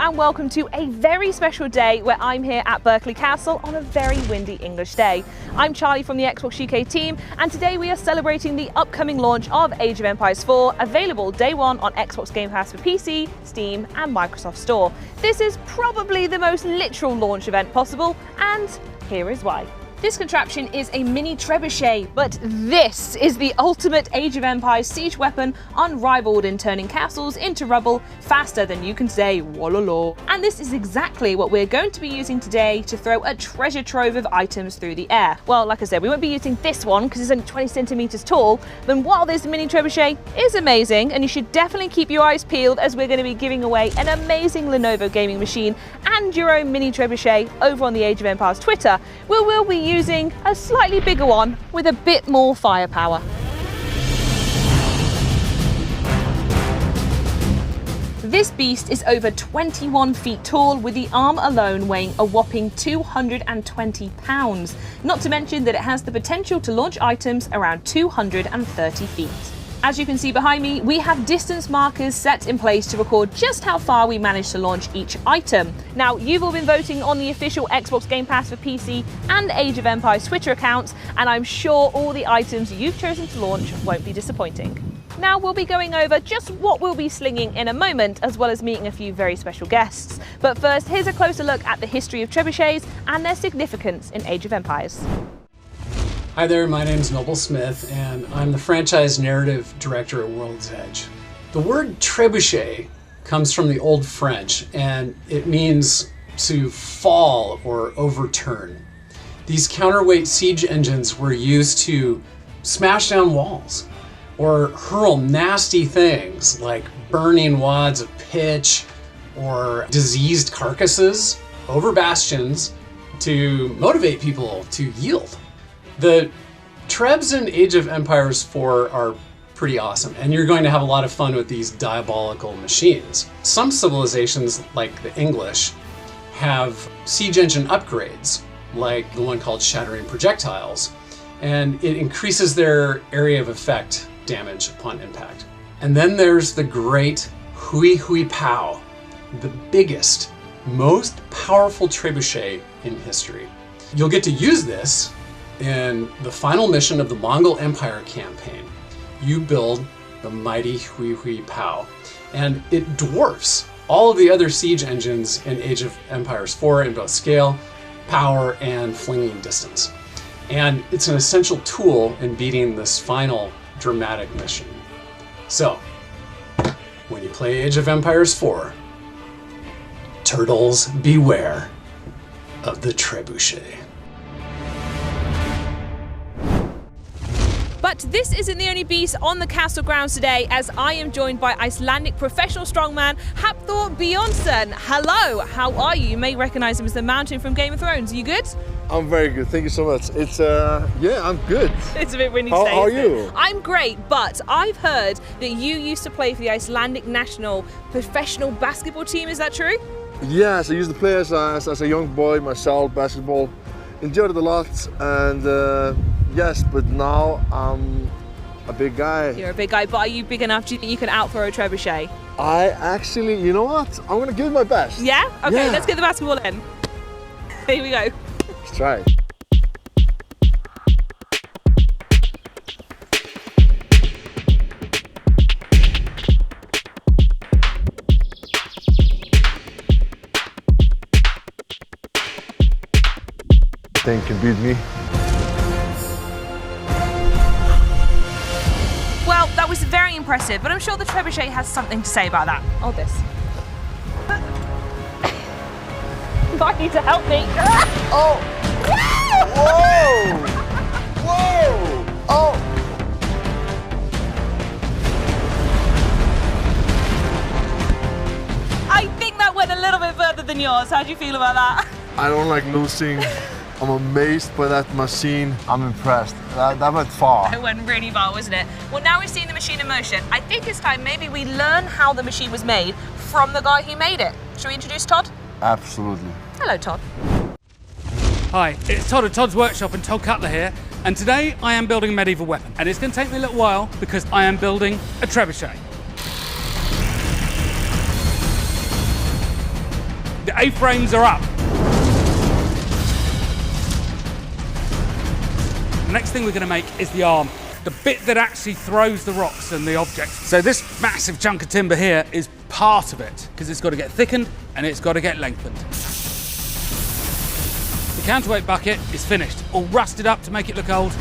and welcome to a very special day where I'm here at Berkeley Castle on a very windy English day. I'm Charlie from the Xbox UK team, and today we are celebrating the upcoming launch of Age of Empires 4, available day one on Xbox Game Pass for PC, Steam and Microsoft Store. This is probably the most literal launch event possible, and here is why. This contraption is a mini trebuchet, but this is the ultimate Age of Empires siege weapon, unrivaled in turning castles into rubble faster than you can say "Wololo." And this is exactly what we're going to be using today to throw a treasure trove of items through the air. Well, like I said, we won't be using this one because it's only 20 centimeters tall, but while this mini trebuchet is amazing, and you should definitely keep your eyes peeled as we're going to be giving away an amazing Lenovo gaming machine and your own mini trebuchet over on the Age of Empires Twitter, we will be using a slightly bigger one with a bit more firepower. This beast is over 21 feet tall, with the arm alone weighing a whopping 220 pounds. Not to mention that it has the potential to launch items around 230 feet. As you can see behind me, we have distance markers set in place to record just how far we managed to launch each item. Now, you've all been voting on the official Xbox Game Pass for PC and Age of Empires Twitter accounts, and I'm sure all the items you've chosen to launch won't be disappointing. Now, we'll be going over just what we'll be slinging in a moment, as well as meeting a few very special guests. But first, here's a closer look at the history of trebuchets and their significance in Age of Empires. Hi there, my name's Noble Smith, and I'm the franchise narrative director at World's Edge. The word trebuchet comes from the Old French, and it means to fall or overturn. These counterweight siege engines were used to smash down walls or hurl nasty things like burning wads of pitch or diseased carcasses over bastions to motivate people to yield. The Trebs in Age of Empires 4 are pretty awesome, and you're going to have a lot of fun with these diabolical machines. Some civilizations, like the English, have siege engine upgrades, like the one called Shattering Projectiles, and it increases their area of effect damage upon impact. And then there's the great Hui Hui Pow, the biggest, most powerful trebuchet in history. You'll get to use this in the final mission of the Mongol Empire campaign. You build the mighty Hui Hui Pow, and it dwarfs all of the other siege engines in Age of Empires 4 in both scale, power, and flinging distance. And it's an essential tool in beating this final dramatic mission. So, when you play Age of Empires 4, turtles beware of the trebuchet. But this isn't the only beast on the castle grounds today, as I am joined by Icelandic professional strongman Hafthor Bjornsson. Hello, how are you? You may recognize him as the Mountain from Game of Thrones. Are you good? I'm very good, thank you so much. It's yeah, I'm good. It's a bit windy today. How are you? I'm great, but I've heard that you used to play for the Icelandic national professional basketball team. Is that true? Yes, I used to play as a young boy myself, basketball. Enjoyed it a lot, and yes, but now I'm a big guy. You're a big guy, but are you big enough? Do you think you can outthrow a trebuchet? I actually, you know what? I'm gonna give it my best. Yeah? Okay, Yeah. Let's get the basketball in. Here we go. Let's try it. Think can beat me. Well, that was very impressive, but I'm sure the trebuchet has something to say about that. Oh, this. I need to help me. Oh! Whoa! Whoa! Oh! I think that went a little bit further than yours. How do you feel about that? I don't like losing. I'm amazed by that machine. I'm impressed. That went far. It went really far, wasn't it? Well, now we've seen the machine in motion, I think it's time maybe we learn how the machine was made from the guy who made it. Shall we introduce Todd? Absolutely. Hello, Todd. Hi, it's Todd at Todd's Workshop and Todd Cutler here, and today I am building a medieval weapon, and it's going to take me a little while because I am building a trebuchet. The A-frames are up. The next thing we're going to make is the arm, the bit that actually throws the rocks and the objects. So this massive chunk of timber here is part of it, because it's got to get thickened and it's got to get lengthened. The counterweight bucket is finished, all rusted up to make it look old.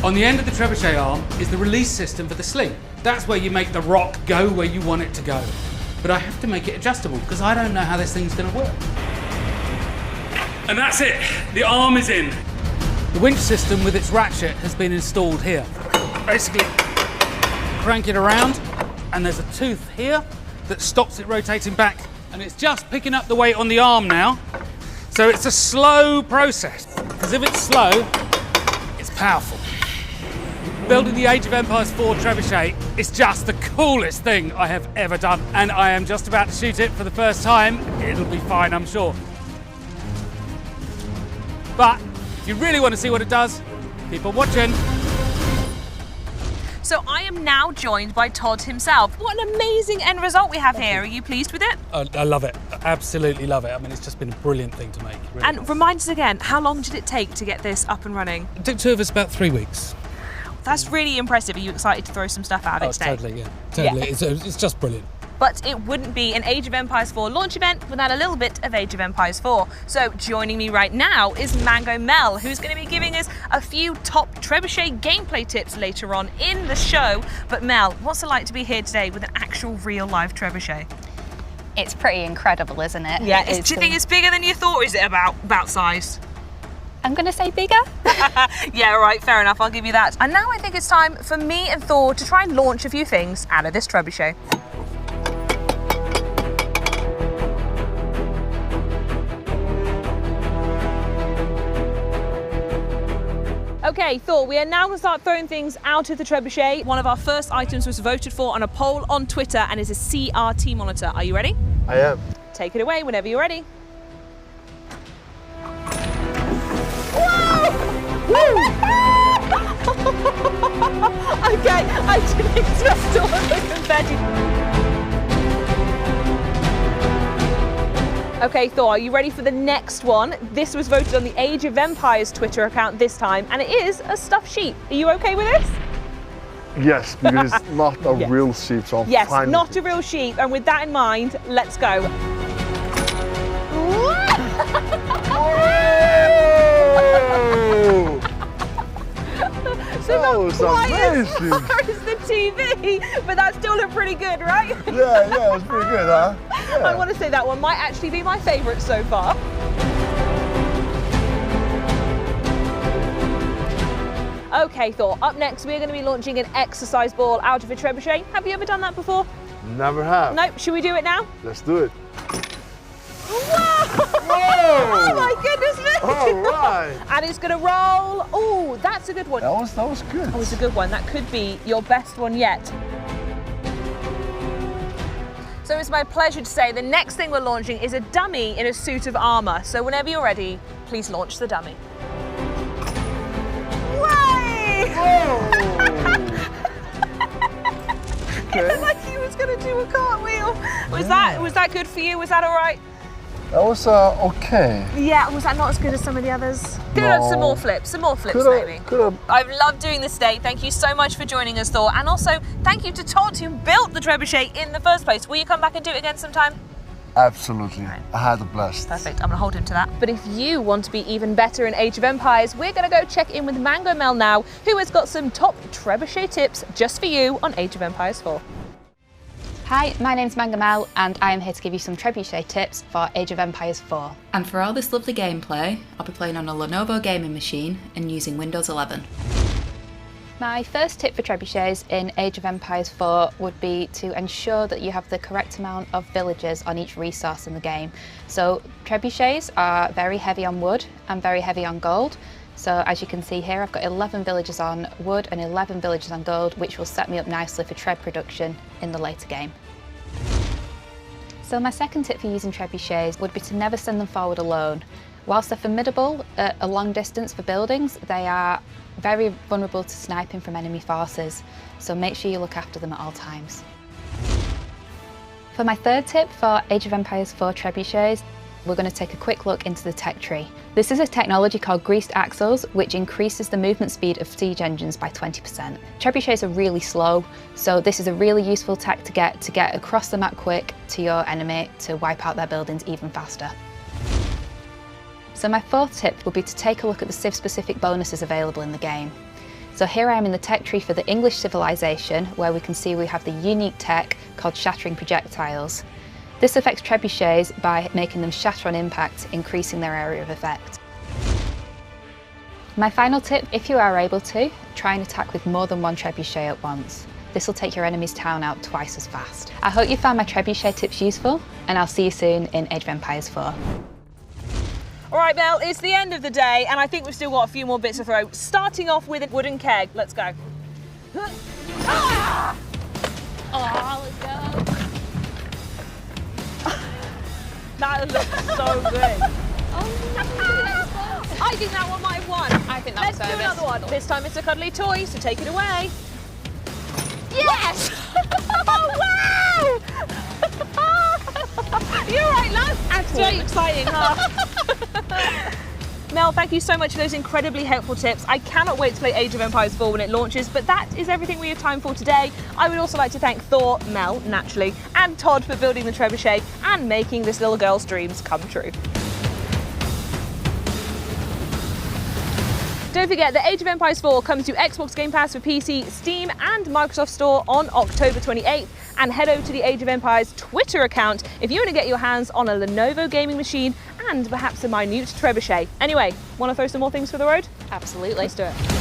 On the end of the trebuchet arm is the release system for the sling. That's where you make the rock go where you want it to go. But I have to make it adjustable because I don't know how this thing's going to work. And that's it, the arm is in. The winch system with its ratchet has been installed here. Basically, crank it around and there's a tooth here that stops it rotating back, and it's just picking up the weight on the arm now. So it's a slow process, because if it's slow, it's powerful. Building the Age of Empires 4 trebuchet is just the coolest thing I have ever done, and I am just about to shoot it for the first time. It'll be fine, I'm sure. But if you really want to see what it does, keep on watching. So I am now joined by Todd himself. What an amazing end result we have here. Are you pleased with it? I love it. I absolutely love it. I mean, it's just been a brilliant thing to make. Really. And remind us again, how long did it take to get this up and running? It took two of us about 3 weeks. That's really impressive. Are you excited to throw some stuff out of it today? Totally, yeah. Totally. Yeah. It's just brilliant. But it wouldn't be an Age of Empires 4 launch event without a little bit of Age of Empires 4. So joining me right now is Mango Mel, who's going to be giving us a few top trebuchet gameplay tips later on in the show. But Mel, what's it like to be here today with an actual real live trebuchet? It's pretty incredible, isn't it? Yeah. Do you think it's bigger than you thought, or is it about size? I'm going to say bigger. Yeah, right, fair enough, I'll give you that. And now I think it's time for me and Thor to try and launch a few things out of this trebuchet. Okay, Thor, we are now going to start throwing things out of the trebuchet. One of our first items was voted for on a poll on Twitter and is a CRT monitor. Are you ready? I am. Take it away whenever you're ready. Okay, I didn't expect all of the confetti. Okay, Thor, are you ready for the next one? This was voted on the Age of Empires Twitter account this time, and it is a stuffed sheep. Are you okay with this? Yes, because it's not a Yes. real sheep, so I'm Yes, fine not with a real sheep, and with that in mind, let's go. Whoa! So That not was quite as amazing. far as the TV, but that still looked pretty good, right? Yeah, it was pretty good, huh? Yeah. I want to say that one might actually be my favourite so far. Okay, Thor, up next we're going to be launching an exercise ball out of a trebuchet. Have you ever done that before? Never have. Nope, should we do it now? Let's do it. Whoa! Whoa! Oh my goodness me! All right. And it's going to roll. Oh, that's a good one. That was good. Oh, it's a good one. That could be your best one yet. So it's my pleasure to say the next thing we're launching is a dummy in a suit of armour. So whenever you're ready, please launch the dummy. Way! Whoa! It looked like he was going to do a cartwheel. Was that good for you? Was that all right? That was okay. Yeah, was that not as good as some of the others? Could have done some more flips maybe. Could've. I've loved doing this today. Thank you so much for joining us, Thor. And also, thank you to Todd who built the trebuchet in the first place. Will you come back and do it again sometime? Absolutely. I had a blast. Perfect, I'm gonna hold him to that. But if you want to be even better in Age of Empires, we're gonna go check in with Mango Mel now, who has got some top trebuchet tips just for you on Age of Empires 4. Hi, my name's Mango Mel and I am here to give you some trebuchet tips for Age of Empires 4. And for all this lovely gameplay, I'll be playing on a Lenovo gaming machine and using Windows 11. My first tip for trebuchets in Age of Empires 4 would be to ensure that you have the correct amount of villagers on each resource in the game. So trebuchets are very heavy on wood and very heavy on gold. So as you can see here, I've got 11 villagers on wood and 11 villagers on gold, which will set me up nicely for treb production in the later game. So my second tip for using trebuchets would be to never send them forward alone. Whilst they're formidable at a long distance for buildings, they are very vulnerable to sniping from enemy forces, so make sure you look after them at all times. For my third tip for Age of Empires 4 trebuchets, we're going to take a quick look into the tech tree. This is a technology called greased axles, which increases the movement speed of siege engines by 20%. Trebuchets are really slow, so this is a really useful tech to get across the map quick to your enemy to wipe out their buildings even faster. So my fourth tip would be to take a look at the Civ-specific bonuses available in the game. So here I am in the tech tree for the English civilization, where we can see we have the unique tech called shattering projectiles. This affects trebuchets by making them shatter on impact, increasing their area of effect. My final tip, if you are able to, try and attack with more than one trebuchet at once. This will take your enemy's town out twice as fast. I hope you found my trebuchet tips useful, and I'll see you soon in Age of Empires 4. All right, Mel, it's the end of the day, and I think we've still got a few more bits to throw. Starting off with a wooden keg. Let's go. Ah! Oh, let's go. That looks so good. I think that one might have won. I think that was Let's do another one. This time it's a cuddly toy, so take it away. Yes! Oh, wow! You're right, lads. It's very exciting, huh? Mel, thank you so much for those incredibly helpful tips. I cannot wait to play Age of Empires 4 when it launches, but that is everything we have time for today. I would also like to thank Thor, Mel, naturally, and Todd for building the trebuchet and making this little girl's dreams come true. Don't forget that Age of Empires 4 comes to Xbox Game Pass for PC, Steam and Microsoft Store on October 28th. And head over to the Age of Empires Twitter account if you want to get your hands on a Lenovo gaming machine and perhaps a minute trebuchet. Anyway, want to throw some more things for the road? Absolutely. Let's do it.